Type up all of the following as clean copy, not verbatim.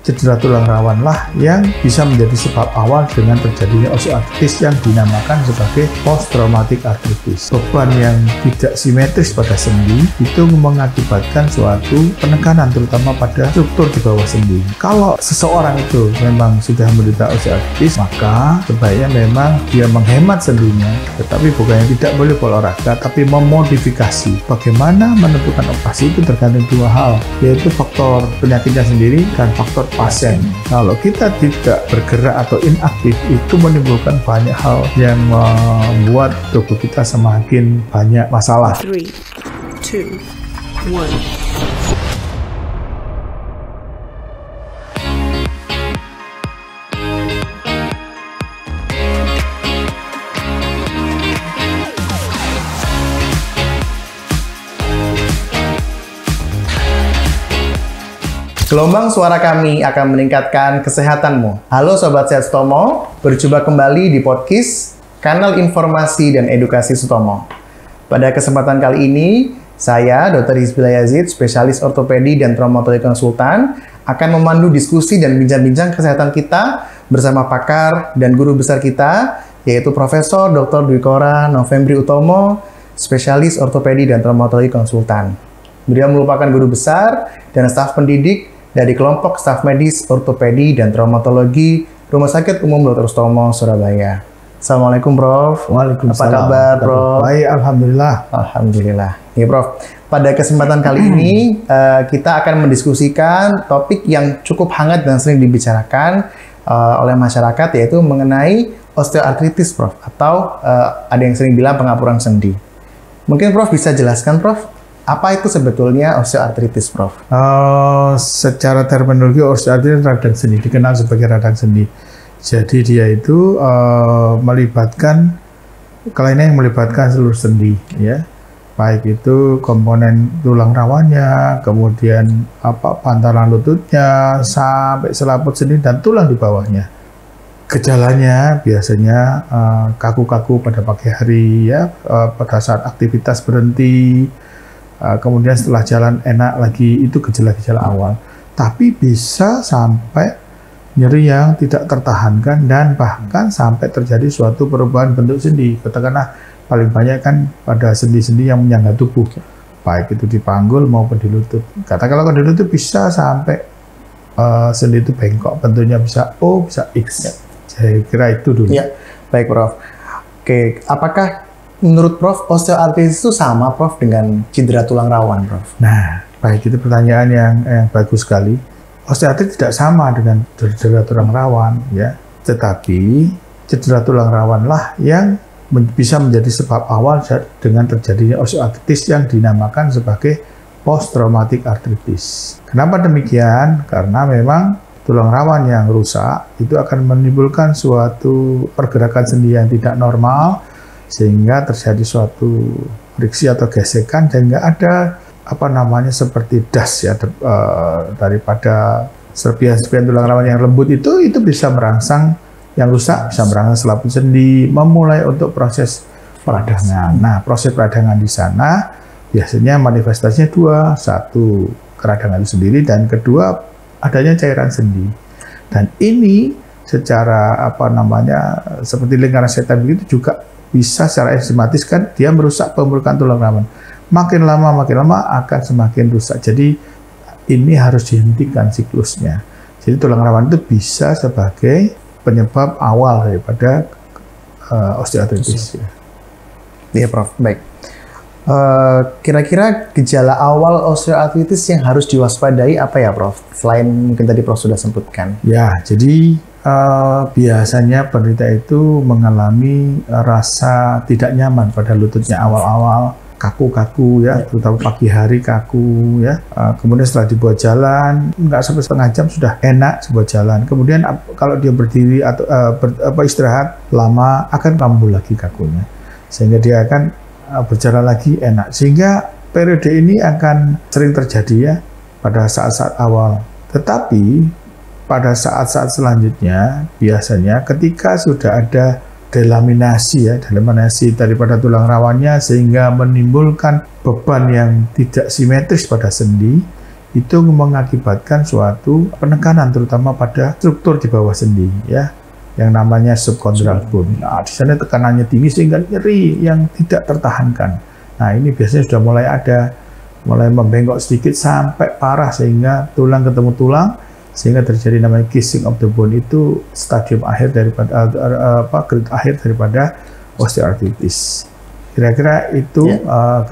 cedera tulang rawanlah yang bisa menjadi sebab awal dengan terjadinya osteoartritis yang dinamakan sebagai post traumatic arthritis. Beban yang tidak simetris pada sendi itu mengakibatkan suatu penekanan terutama pada struktur di bawah sendi. Kalau seseorang itu memang sudah menderita osteoartritis, maka sebaiknya memang dia menghemat sendinya, tetapi bukannya tidak boleh berolahraga, tapi memodifikasi. Bagaimana menentukan operasi itu tergantung dua hal, yaitu faktor penyakitnya sendiri dan faktor pasien. Kalau kita tidak bergerak atau inaktif, itu menimbulkan banyak hal yang membuat tubuh kita semakin banyak masalah. 3, 2, 1. Gelombang suara kami akan meningkatkan kesehatanmu. Halo Sobat Sehat Sutomo, berjumpa kembali di podcast Kanal Informasi dan Edukasi Sutomo. Pada kesempatan kali ini, saya Dr. Hizbila Yazid, spesialis ortopedi dan traumatologi konsultan, akan memandu diskusi dan bincang-bincang kesehatan kita bersama pakar dan guru besar kita, yaitu Profesor Dr. Dwikora Novembri Utomo, spesialis ortopedi dan traumatologi konsultan. Beliau merupakan guru besar dan staf pendidik dari kelompok staf medis, ortopedi, dan traumatologi Rumah Sakit Umum Dr. Sutomo, Surabaya. Assalamualaikum, Prof. Waalaikumsalam. Apa kabar, Prof? Baik, Alhamdulillah. Alhamdulillah. Ya, Prof. Pada kesempatan kali ini, kita akan mendiskusikan topik yang cukup hangat dan sering dibicarakan oleh masyarakat, yaitu mengenai osteoartritis, Prof. Atau ada yang sering bilang pengapuran sendi. Mungkin Prof bisa jelaskan, Prof, apa itu sebetulnya osteoartritis, Prof? Secara terminologi, osteoartritis radang sendi, dikenal sebagai radang sendi. Jadi dia itu melibatkan kelainan yang melibatkan seluruh sendi, ya. Baik itu komponen tulang rawannya, kemudian bantalan lututnya, sampai selaput sendi dan tulang di bawahnya. Gejalanya biasanya kaku-kaku pada pagi hari, ya, pada saat aktivitas berhenti. Kemudian setelah jalan enak lagi, itu gejala-gejala awal. Tapi bisa sampai nyeri yang tidak tertahankan dan bahkan sampai terjadi suatu perubahan bentuk sendi. Katakanlah paling banyak kan pada sendi-sendi yang menyangga tubuh, baik itu di panggul maupun di lutut. Katakanlah kalau di lutut bisa sampai sendi itu bengkok, bentuknya bisa O, bisa X. Ya. Saya kira itu dulu. Ya, baik, Prof. Oke, apakah menurut Prof, osteoartritis itu sama, Prof, dengan cedera tulang rawan, Prof? Nah, baik, itu pertanyaan yang bagus sekali. Osteoartritis tidak sama dengan cedera tulang rawan, ya. Tetapi cedera tulang rawanlah yang bisa menjadi sebab awal dengan terjadinya osteoartritis yang dinamakan sebagai post traumatic arthritis. Kenapa demikian? Karena memang tulang rawan yang rusak itu akan menimbulkan suatu pergerakan sendi yang tidak normal, sehingga terjadi suatu friksi atau gesekan dan nggak ada seperti das, ya, daripada serpihan-serpihan tulang rawan yang lembut itu bisa merangsang yang rusak, bisa merangsang selaput sendi, memulai untuk proses peradangan. Nah, proses peradangan di sana biasanya manifestasinya dua, satu keradangan itu sendiri dan kedua adanya cairan sendi. Dan ini secara seperti lingkaran setan begitu juga bisa secara enzimatis kan dia merusak pembentukan tulang rawan. Makin lama akan semakin rusak. Jadi ini harus dihentikan siklusnya. Jadi tulang rawan itu bisa sebagai penyebab awal daripada osteoartritis. Iya, Prof. Baik. Kira-kira gejala awal osteoartritis yang harus diwaspadai apa ya, Prof? Selain mungkin tadi Prof sudah sebutkan. Ya, jadi biasanya penderita itu mengalami rasa tidak nyaman pada lututnya awal-awal, kaku-kaku, ya, terutama pagi hari kaku, ya. Kemudian setelah dibuat jalan, nggak sampai setengah jam sudah enak dibuat jalan. Kemudian kalau dia berdiri atau istirahat lama akan kambuh lagi kakunya, sehingga dia akan berjalan lagi enak. Sehingga periode ini akan sering terjadi, ya, pada saat-saat awal. Tetapi pada saat-saat selanjutnya, biasanya ketika sudah ada delaminasi daripada tulang rawannya sehingga menimbulkan beban yang tidak simetris pada sendi, itu mengakibatkan suatu penekanan terutama pada struktur di bawah sendi ya, yang namanya subchondral bone. Nah, di sana tekanannya tinggi sehingga nyeri yang tidak tertahankan. Nah, ini biasanya sudah mulai membengkok sedikit sampai parah sehingga tulang ketemu tulang, sehingga terjadi namanya kissing of the bone. Itu stadium akhir daripada grade akhir daripada osteoartritis. Kira-kira itu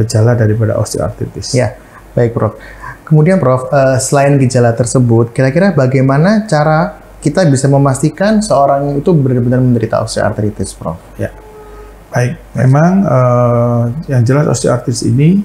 gejala daripada osteoartritis. Ya, baik Prof. Kemudian Prof, selain gejala tersebut, kira-kira bagaimana cara kita bisa memastikan seorang itu benar-benar menderita osteoartritis, Prof? Ya, baik. Memang yang jelas osteoartritis ini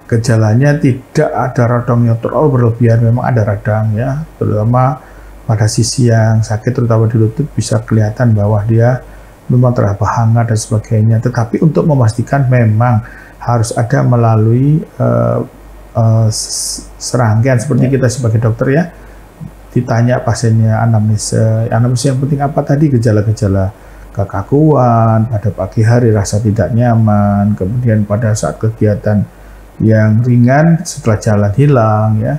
gejalanya tidak ada radang yang terlalu berlebihan, memang ada radang ya, terutama pada sisi yang sakit, terutama di lutut bisa kelihatan bahwa dia memang terasa hangat dan sebagainya. Tetapi untuk memastikan memang harus ada melalui serangkaian seperti kita sebagai dokter ya, ditanya pasiennya anamnesa yang penting apa tadi, gejala-gejala kekakuan, pada pagi hari rasa tidak nyaman, kemudian pada saat kegiatan yang ringan setelah jalan hilang ya,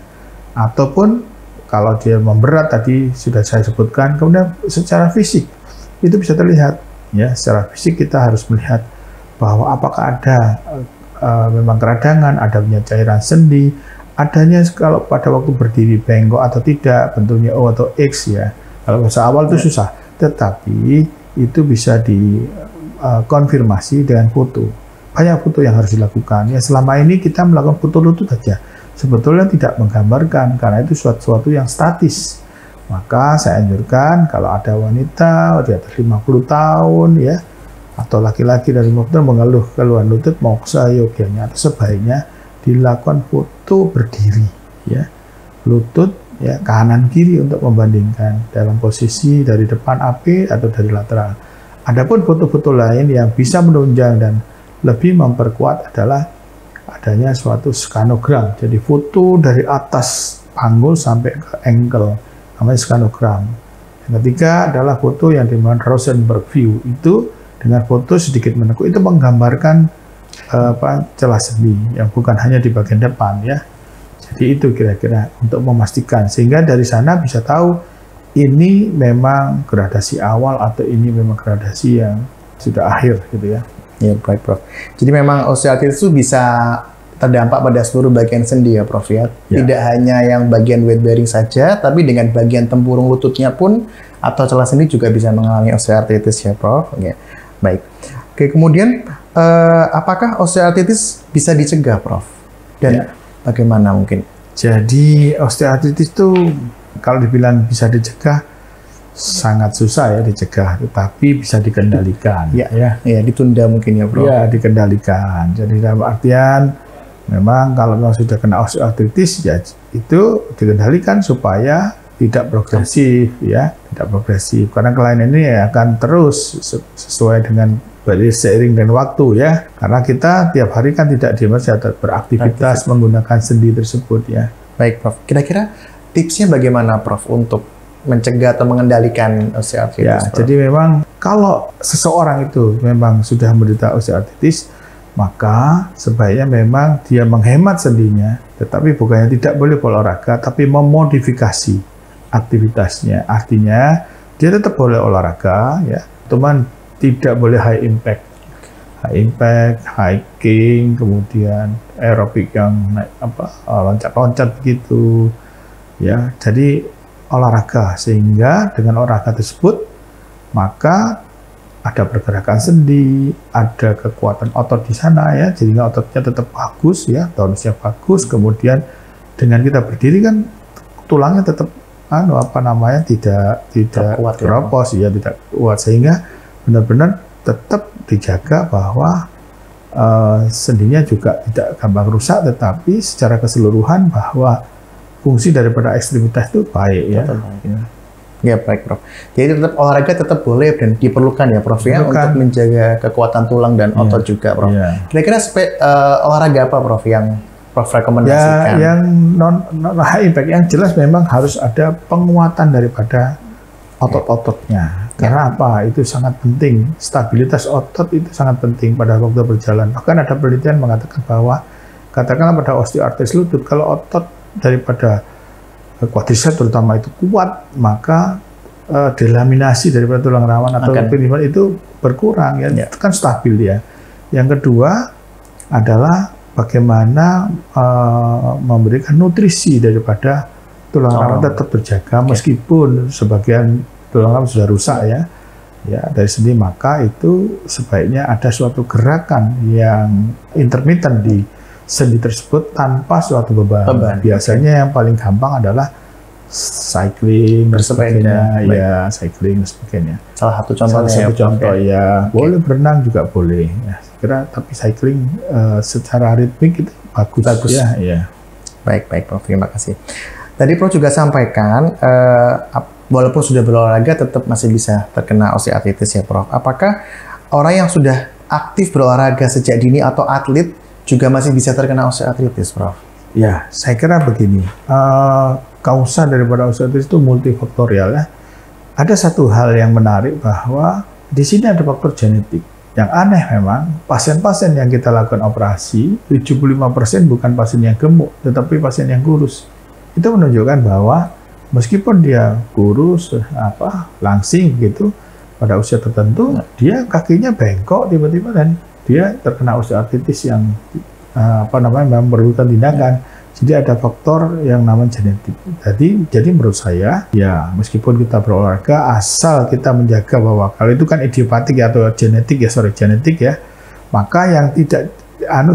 ataupun kalau dia memberat tadi sudah saya sebutkan. Kemudian secara fisik itu bisa terlihat ya, secara fisik kita harus melihat bahwa apakah ada memang keradangan, adanya cairan sendi, adanya kalau pada waktu berdiri bengkok atau tidak, bentuknya O atau X ya. Kalau masa awal itu susah, tetapi itu bisa dikonfirmasi dengan foto. Banyak foto yang harus dilakukan ya. Selama ini kita melakukan foto lutut saja, sebetulnya tidak menggambarkan karena itu sesuatu yang statis. Maka saya anjurkan kalau ada wanita di atas 50 tahun ya, atau laki-laki dari 50 tahun mengeluh keluhan lutut, mau seyogianya atau sebaiknya dilakukan foto berdiri ya, lutut ya kanan kiri untuk membandingkan dalam posisi dari depan AP atau dari lateral. Adapun foto-foto lain yang bisa menunjang dan lebih memperkuat adalah adanya suatu skanogram. Jadi foto dari atas panggul sampai ke ankle, namanya skanogram. Yang ketiga adalah foto yang dinamakan Rosenberg view. Itu dengan foto sedikit menekuk, itu menggambarkan celah sendi yang bukan hanya di bagian depan ya. Jadi itu kira-kira untuk memastikan, sehingga dari sana bisa tahu ini memang gradasi awal atau ini memang gradasi yang sudah akhir gitu ya. Ya, baik Prof. Jadi memang osteoartritis itu bisa terdampak pada seluruh bagian sendi ya Prof ya. Tidak hanya yang bagian weight bearing saja, tapi dengan bagian tempurung lututnya pun atau celah sendi juga bisa mengalami osteoartritis ya Prof. Ya. Baik. Oke, kemudian apakah osteoartritis bisa dicegah Prof? Dan bagaimana mungkin? Jadi osteoartritis itu kalau dibilang bisa dicegah sangat susah ya dicegah, tetapi bisa dikendalikan. Ya, ditunda mungkin ya Prof. Ya, dikendalikan. Jadi dalam artian memang kalau memang sudah kena osteoartritis ya itu dikendalikan supaya tidak progresif ya, tidak progresif. Karena kelainan ini akan terus sesuai dengan seiring dengan waktu ya. Karena kita tiap hari kan tidak diam saja beraktivitas menggunakan sendi tersebut ya. Baik Prof. Kira-kira tipsnya bagaimana Prof untuk mencegah atau mengendalikan osteoartritis? Ya, jadi memang kalau seseorang itu memang sudah menderita osteoartritis, maka sebaiknya memang dia menghemat sendinya, tetapi bukannya tidak boleh berolahraga, tapi memodifikasi aktivitasnya. Artinya dia tetap boleh olahraga, ya, cuman tidak boleh high impact, hiking, kemudian aerobik yang naik loncat-loncat begitu, ya. Jadi olahraga, sehingga dengan olahraga tersebut maka ada pergerakan sendi, ada kekuatan otot di sana ya, jadi ototnya tetap bagus ya, tonusnya bagus. Kemudian dengan kita berdiri kan tulangnya tetap tidak keropos ya, tidak kuat, sehingga benar-benar tetap dijaga bahwa sendinya juga tidak gampang rusak, tetapi secara keseluruhan bahwa fungsi daripada ekstremitas itu baik ya. Ya, baik Prof. Jadi tetap olahraga tetap boleh dan diperlukan ya Prof ya, untuk menjaga kekuatan tulang dan otot juga Prof. Kira-kira olahraga apa Prof yang Prof rekomendasikan? Ya, yang non high impact, yang jelas memang harus ada penguatan daripada otot-ototnya. Karena apa? Itu sangat penting. Stabilitas otot itu sangat penting pada waktu berjalan. Bahkan ada penelitian mengatakan bahwa katakanlah pada osteoartritis lutut, kalau otot daripada quadriceps terutama itu kuat, maka delaminasi daripada tulang rawan atau penimbunan itu berkurang, ya, itu kan stabil dia. Yang kedua adalah bagaimana memberikan nutrisi daripada tulang rawan tetap terjaga meskipun sebagian tulang rawan sudah rusak, ya dari sini, maka itu sebaiknya ada suatu gerakan yang intermittent di sendi tersebut tanpa suatu beban. Biasanya yang paling gampang adalah cycling, bersepeda, ya, cycling dan sebagainya. Salah satu contohnya. Salah satu contoh, ya. Boleh berenang juga boleh. Ya, saya kira, tapi cycling secara ritmik itu bagus. Ya. Baik, Prof. Terima kasih. Tadi Prof juga sampaikan, walaupun sudah berolahraga tetap masih bisa terkena osteoartritis, ya, Prof. Apakah orang yang sudah aktif berolahraga sejak dini atau atlet juga masih bisa terkena osteoartritis, Prof? Ya, saya kira begini. Kausa daripada osteoartritis itu multifaktorial, ya. Ada satu hal yang menarik bahwa di sini ada faktor genetik. Yang aneh memang, pasien-pasien yang kita lakukan operasi, 75% bukan pasien yang gemuk, tetapi pasien yang kurus. Itu menunjukkan bahwa meskipun dia kurus, langsing gitu, pada usia tertentu, dia kakinya bengkok tiba-tiba dan dia terkena osteoartritis yang memerlukan tindakan. Jadi ada faktor yang namanya genetik. Jadi menurut saya, ya meskipun kita berolahraga, asal kita menjaga bahwa kalau itu kan idiopatik atau genetik ya, maka yang tidak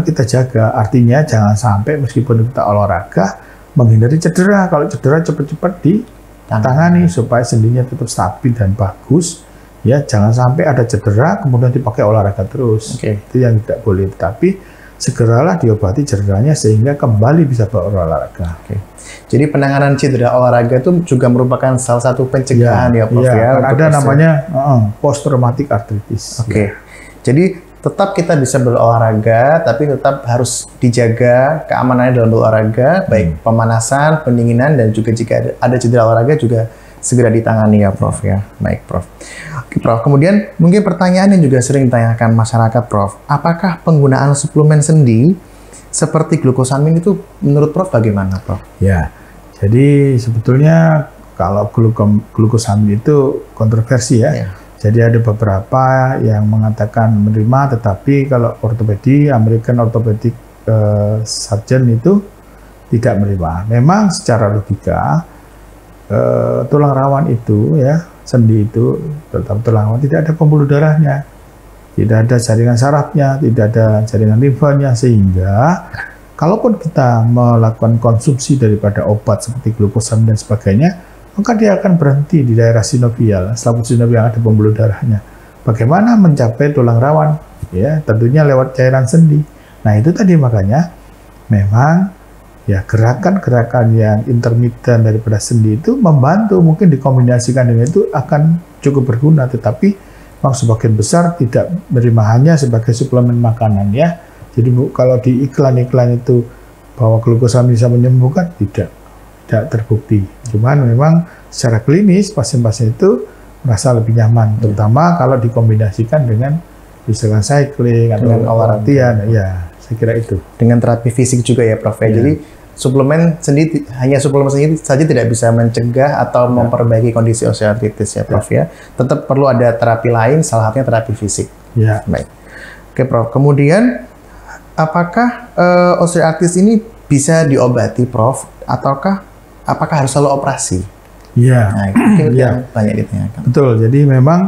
kita jaga, artinya jangan sampai meskipun kita olahraga menghindari cedera. Kalau cedera cepat-cepat ditangani supaya sendinya tetap stabil dan bagus. Ya, jangan sampai ada cedera kemudian dipakai olahraga terus. Itu yang tidak boleh. Tapi segeralah diobati cederanya sehingga kembali bisa berolahraga. Jadi penanganan cedera olahraga itu juga merupakan salah satu pencegahan, ya, Prof. Ya, ada namanya post traumatic arthritis. Jadi tetap kita bisa berolahraga, tapi tetap harus dijaga keamanannya dalam berolahraga, baik pemanasan, pendinginan, dan juga jika ada cedera olahraga juga segera ditangani, ya, Prof. Ya, baik, Prof. Oke, Prof. Kemudian mungkin pertanyaan yang juga sering ditanyakan masyarakat, Prof. Apakah penggunaan suplemen sendi seperti glukosamin itu menurut Prof bagaimana, Prof? Ya, jadi sebetulnya kalau glukosamin itu kontroversi, ya. Jadi ada beberapa yang mengatakan menerima, tetapi kalau ortopedi, American Orthopedic Surgeon itu tidak menerima. Memang secara logika tulang rawan itu, ya, sendi itu, tetap tulang rawan, tidak ada pembuluh darahnya, tidak ada jaringan sarafnya, tidak ada jaringan limfanya, sehingga kalaupun kita melakukan konsumsi daripada obat seperti glukosamin dan sebagainya, maka dia akan berhenti di daerah sinovial, selaput sinovial yang ada pembuluh darahnya. Bagaimana mencapai tulang rawan? Ya, tentunya lewat cairan sendi. Nah, itu tadi makanya memang ya gerakan-gerakan yang intermittent daripada sendi itu membantu, mungkin dikombinasikan dengan itu akan cukup berguna, tetapi memang sebagian besar tidak menerima hanya sebagai suplemen makanan, ya. Jadi kalau di iklan-iklan itu bahwa glukosamin bisa menyembuhkan, tidak terbukti. Cuman memang secara klinis pasien-pasien itu merasa lebih nyaman, terutama kalau dikombinasikan dengan misalkan cycling atau latihan, ya saya kira itu. Dengan terapi fisik juga, ya, Prof. Ya. Jadi suplemen sendi saja tidak bisa mencegah atau memperbaiki kondisi osteoartritis, ya, Prof. Ya. Tetap perlu ada terapi lain, salah satunya terapi fisik. Ya. Baik. Oke, Prof. Kemudian apakah osteoartritis ini bisa diobati, Prof? Ataukah apakah harus selalu operasi? Ya. Nah, mungkin yang banyak ditanyakan. Betul. Jadi memang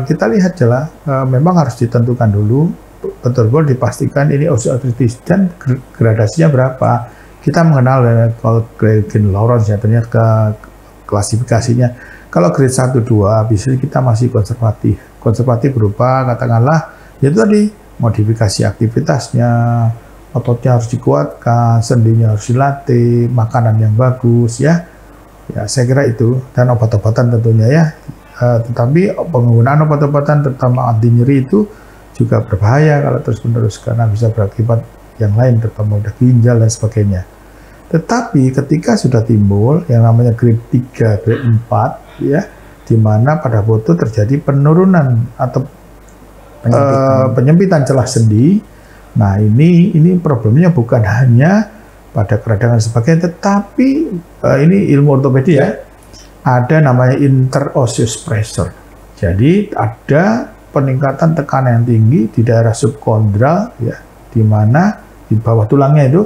kita lihat jelas, memang harus ditentukan dulu betul-betul dipastikan ini osteoartritis dan gradasinya berapa. Kita mengenal Green Lawrence, ya, ternyata klasifikasinya. Kalau grade 1-2, biasanya kita masih konservatif. Konservatif berupa, katakanlah, yaitu tadi, modifikasi aktivitasnya, ototnya harus dikuatkan, sendinya harus dilatih, makanan yang bagus, ya. Ya, saya kira itu. Dan obat-obatan tentunya, ya. Tetapi penggunaan obat-obatan, terutama anti nyeri itu, juga berbahaya kalau terus-menerus, karena bisa berakibat yang lain, terutama udah ginjal dan sebagainya. Tetapi ketika sudah timbul yang namanya grade 3, grade 4, ya, di mana pada foto terjadi penurunan atau penyempitan celah sendi, Nah, ini problemnya bukan hanya pada keradangan sebagainya, tetapi ini ilmu ortopedi ya, ada namanya interosseous pressure. Jadi ada peningkatan tekanan yang tinggi di daerah subkondral ya, di mana di bawah tulangnya itu,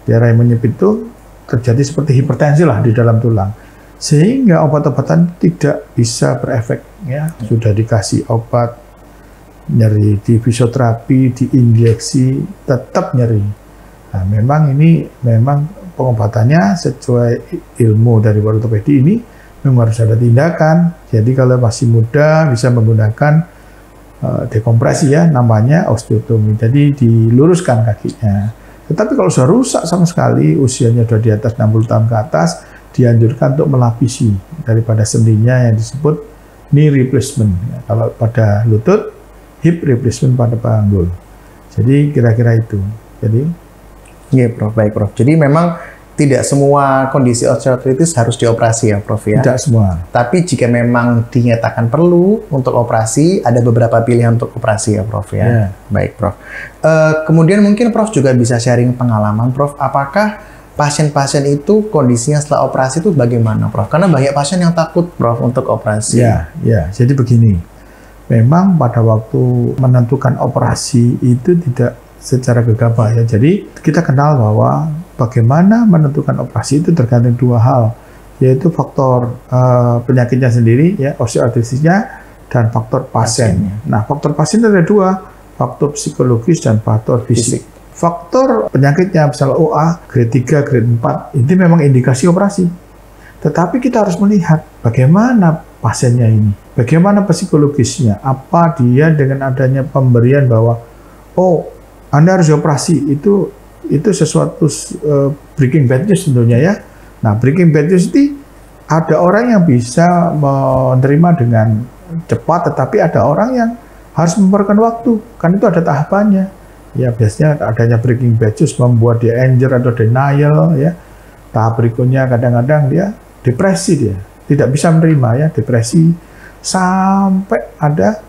daerah yang menyempit itu terjadi seperti hipertensi lah di dalam tulang, sehingga obat-obatan tidak bisa berefek ya. Sudah dikasih obat nyeri, di fisioterapi, diinjeksi, tetap nyeri. Nah, memang pengobatannya sesuai ilmu dari ortopedi ini memang harus ada tindakan. Jadi kalau masih muda bisa menggunakan dekompresi ya, namanya osteotomi. Jadi diluruskan kakinya. Tetapi kalau sudah rusak sama sekali, usianya sudah di atas 60 tahun ke atas, dianjurkan untuk melapisi daripada sendinya yang disebut knee replacement. Ya, kalau pada lutut, hip replacement pada panggul. Jadi kira-kira itu. Jadi, iya, Prof. Baik, Prof. Jadi memang tidak semua kondisi osteoartritis harus dioperasi ya, Prof ya? Tidak semua. Tapi jika memang dinyatakan perlu untuk operasi, ada beberapa pilihan untuk operasi ya, Prof ya? Yeah. Baik, Prof. Kemudian mungkin Prof juga bisa sharing pengalaman, Prof. Apakah pasien-pasien itu kondisinya setelah operasi itu bagaimana, Prof? Karena banyak pasien yang takut, Prof, untuk operasi. Ya. Jadi begini, memang pada waktu menentukan operasi itu tidak secara gegabah ya. Jadi kita kenal bahwa bagaimana menentukan operasi itu tergantung dua hal, yaitu faktor penyakitnya sendiri ya, osteoartrisisnya, dan faktor pasiennya. Nah, faktor pasien ada dua, faktor psikologis dan faktor fisik. Faktor penyakitnya misalnya OA grade 3, grade 4 ini memang indikasi operasi. Tetapi kita harus melihat bagaimana pasiennya ini, bagaimana psikologisnya, apa dia dengan adanya pemberian bahwa Anda harus dioperasi, itu sesuatu breaking bad news tentunya ya. Nah, breaking bad news itu ada orang yang bisa menerima dengan cepat, tetapi ada orang yang harus memerlukan waktu, kan itu ada tahapannya. Ya, biasanya adanya breaking bad news membuat dia anger atau denial ya. Tahap berikutnya kadang-kadang dia depresi, dia tidak bisa menerima ya, depresi, sampai ada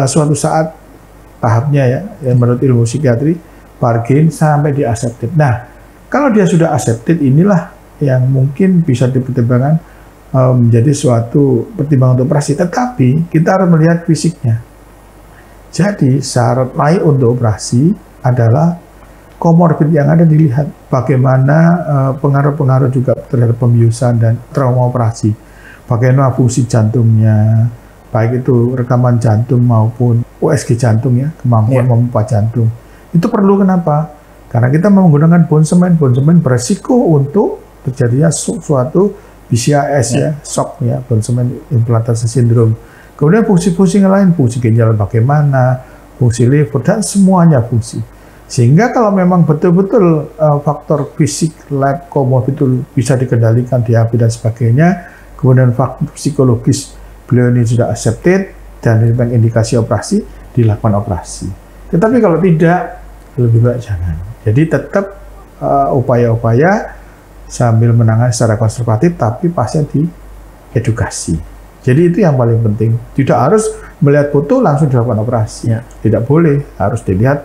suatu saat tahapnya ya, yang menurut ilmu psikiatri bargain sampai di accepted. Nah, kalau dia sudah accepted, inilah yang mungkin bisa dipertimbangkan menjadi suatu pertimbangan untuk operasi. Tetapi kita harus melihat fisiknya. Jadi syarat lain untuk operasi adalah komorbid yang ada dilihat. Bagaimana pengaruh-pengaruh juga terhadap pembiusan dan trauma operasi. Bagaimana fungsi jantungnya, baik itu rekaman jantung maupun USG jantung ya, kemampuan memompa jantung. Itu perlu kenapa? Karena kita menggunakan bone cement beresiko untuk terjadinya suatu BCIS ya, shock ya, bone cement implantasi syndrome. Kemudian fungsi-fungsi yang lain, fungsi ginjal bagaimana, fungsi liver, dan semuanya fungsi. Sehingga kalau memang betul-betul faktor fisik, lab, komorbid itu bisa dikendalikan, diabetes dan sebagainya, kemudian faktor psikologis, beliau ini sudah accepted, dan memang indikasi operasi, dilakukan operasi. Tetapi kalau tidak, lebih baik jangan. Jadi tetap upaya-upaya sambil menangani secara konservatif, tapi pasien diedukasi. Jadi itu yang paling penting. Tidak harus melihat foto langsung dilakukan operasi. Ya. Tidak boleh, harus dilihat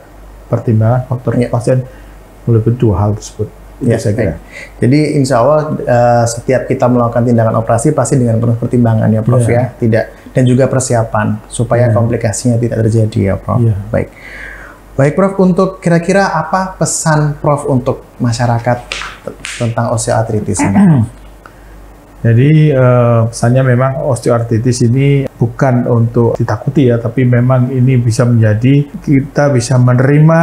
pertimbangan faktor pasien melalui dua hal tersebut. Itu saya kira. Jadi insya Allah setiap kita melakukan tindakan operasi pasti dengan penuh pertimbangan ya, Prof ya. Tidak, dan juga persiapan supaya komplikasinya tidak terjadi ya, Prof. Baik, Prof, untuk kira-kira apa pesan Prof untuk masyarakat tentang osteoartritis ini? Jadi pesannya memang osteoartritis ini bukan untuk ditakuti ya, tapi memang ini bisa menjadi kita bisa menerima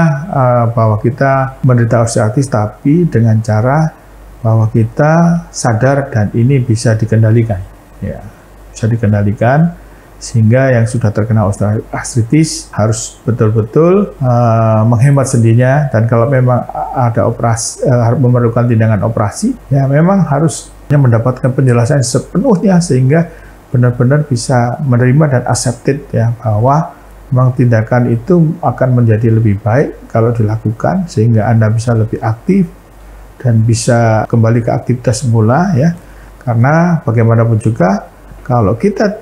bahwa kita menderita osteoartritis, tapi dengan cara bahwa kita sadar dan ini bisa dikendalikan. Ya, bisa dikendalikan. Sehingga yang sudah terkena osteoartritis harus betul-betul menghemat sendinya, dan kalau memang ada operasi memerlukan tindakan operasi, ya memang harus mendapatkan penjelasan sepenuhnya sehingga benar-benar bisa menerima dan accepted ya, bahwa memang tindakan itu akan menjadi lebih baik kalau dilakukan, sehingga Anda bisa lebih aktif dan bisa kembali ke aktivitas semula ya. Karena bagaimanapun juga kalau kita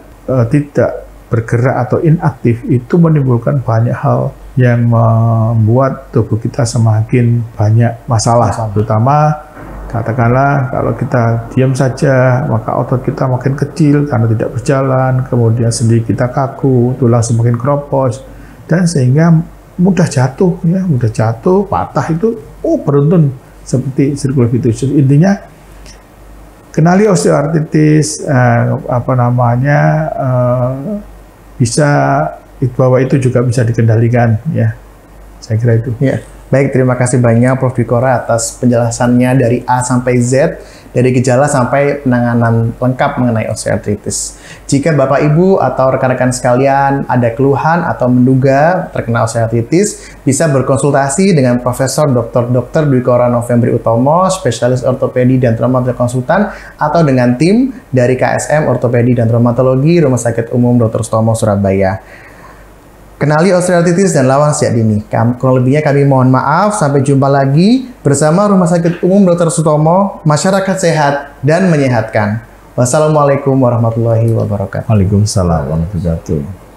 tidak bergerak atau inaktif, itu menimbulkan banyak hal yang membuat tubuh kita semakin banyak masalah. Terutama katakanlah kalau kita diam saja, maka otot kita makin kecil karena tidak berjalan, kemudian sendi kita kaku, tulang semakin keropos, dan sehingga mudah jatuh, ya, mudah jatuh, patah itu, beruntun seperti circular fitusus. Intinya kenali osteoartritis, bisa bahwa itu juga bisa dikendalikan, ya. Saya kira itu. Ya. Baik, terima kasih banyak Prof. Dwi-Kora atas penjelasannya dari A sampai Z, dari gejala sampai penanganan lengkap mengenai osteoartritis. Jika Bapak Ibu atau rekan-rekan sekalian ada keluhan atau menduga terkena osteoartritis, bisa berkonsultasi dengan Profesor Dr. Dwi-Kora Novembri Utomo, spesialis ortopedi dan traumatologi konsultan, atau dengan tim dari KSM Ortopedi dan Traumatologi Rumah Sakit Umum Dr. Sutomo Surabaya. Kenali osteoartritis dan lawan sejak dini. Kurang lebihnya kami mohon maaf. Sampai jumpa lagi bersama Rumah Sakit Umum Dr. Sutomo, masyarakat sehat dan menyehatkan. Wassalamualaikum warahmatullahi wabarakatuh. Waalaikumsalam warahmatullahi wabarakatuh.